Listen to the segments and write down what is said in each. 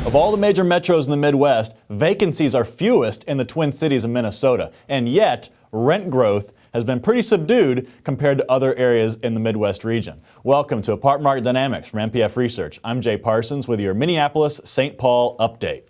Of all the major metros in the Midwest, vacancies are fewest in the Twin Cities of Minnesota, and yet rent growth has been pretty subdued compared to other areas in the Midwest region. Welcome to Apartment Market Dynamics from MPF Research. I'm Jay Parsons with your Minneapolis-St. Paul update.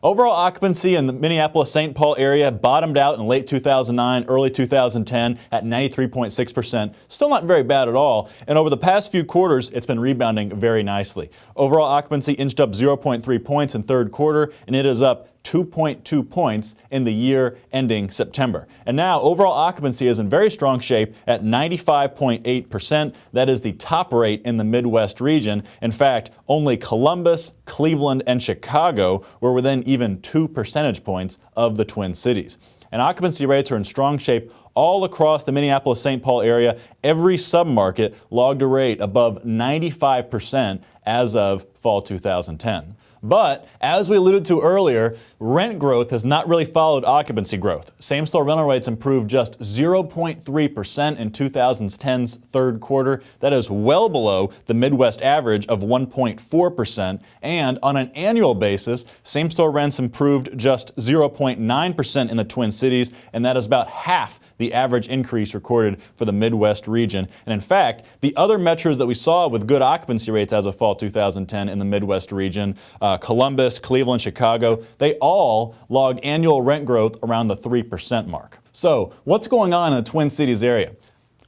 Overall occupancy in the Minneapolis-St. Paul area bottomed out in late 2009, early 2010 at 93.6%. Still not very bad at all. And over the past few quarters, it's been rebounding very nicely. Overall occupancy inched up 0.3 points in third quarter, and it is up 2.2 points in the year ending September. And now overall occupancy is in very strong shape at 95.8%. That is the top rate in the Midwest region. In fact, only Columbus, Cleveland, and Chicago were within even 2 percentage points of the Twin Cities. And occupancy rates are in strong shape all across the Minneapolis-St. Paul area. Every submarket logged a rate above 95% as of fall 2010. But, as we alluded to earlier, rent growth has not really followed occupancy growth. Same-store rental rates improved just 0.3% in 2010's third quarter. That is well below the Midwest average of 1.4%. And on an annual basis, same-store rents improved just 0.9% in the Twin Cities, and that is about half the average increase recorded for the Midwest region. And in fact, the other metros that we saw with good occupancy rates as of fall 2010 in the Midwest region, Columbus, Cleveland, Chicago, they all logged annual rent growth around the 3% mark. So, what's going on in the Twin Cities area?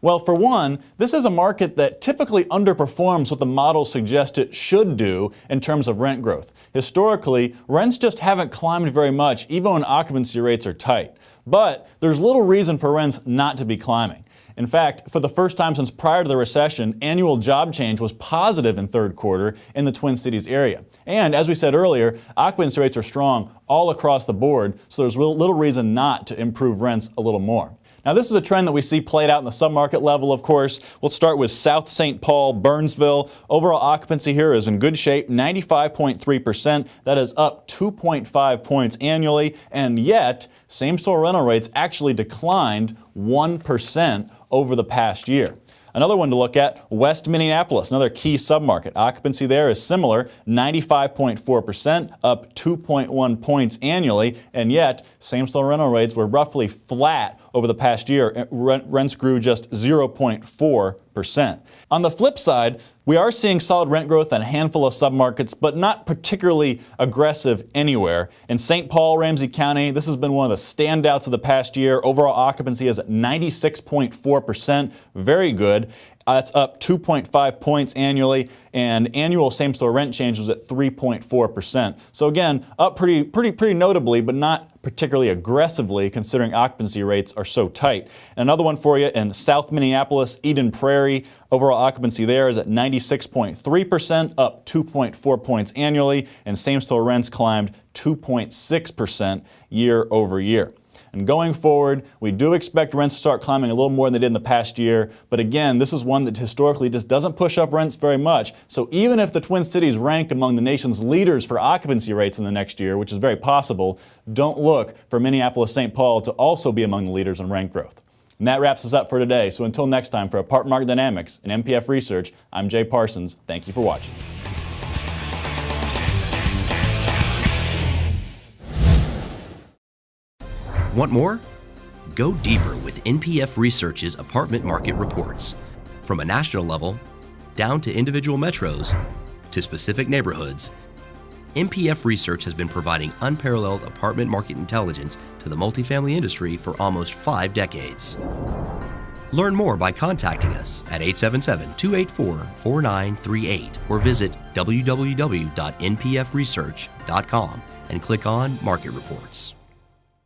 Well, for one, this is a market that typically underperforms what the models suggest it should do in terms of rent growth. Historically, rents just haven't climbed very much, even when occupancy rates are tight. But there's little reason for rents not to be climbing. In fact, for the first time since prior to the recession, annual job change was positive in third quarter in the Twin Cities area. And as we said earlier, occupancy rates are strong all across the board, so there's little reason not to improve rents a little more. Now, this is a trend that we see played out in the submarket level, of course. We'll start with South St. Paul, Burnsville. Overall occupancy here is in good shape, 95.3%. That is up 2.5 points annually, and yet same-store rental rates actually declined 1% over the past year. Another one to look at, West Minneapolis, another key submarket. Occupancy there is similar, 95.4%, up 2.1 points annually, and yet same-store rental rates were roughly flat over the past year. Rents grew just 0.4%. On the flip side, we are seeing solid rent growth in a handful of submarkets, but not particularly aggressive anywhere. In St. Paul, Ramsey County, this has been one of the standouts of the past year. Overall occupancy is at 96.4%, very good. That's up 2.5 points annually, and annual same-store rent change was at 3.4%. So again, up pretty notably, but not particularly aggressively considering occupancy rates are so tight. And another one for you in South Minneapolis, Eden Prairie. Overall occupancy there is at 96.3%, up 2.4 points annually, and same-store rents climbed 2.6% year over year. And going forward, we do expect rents to start climbing a little more than they did in the past year. But again, this is one that historically just doesn't push up rents very much. So even if the Twin Cities rank among the nation's leaders for occupancy rates in the next year, which is very possible, don't look for Minneapolis-St. Paul to also be among the leaders in rent growth. And that wraps us up for today. So until next time, for Apartment Market Dynamics and MPF Research, I'm Jay Parsons. Thank you for watching. Want more? Go deeper with NPF Research's apartment market reports. From a national level, down to individual metros, to specific neighborhoods, NPF Research has been providing unparalleled apartment market intelligence to the multifamily industry for almost 5 decades. Learn more by contacting us at 877-284-4938 or visit www.npfresearch.com and click on Market Reports.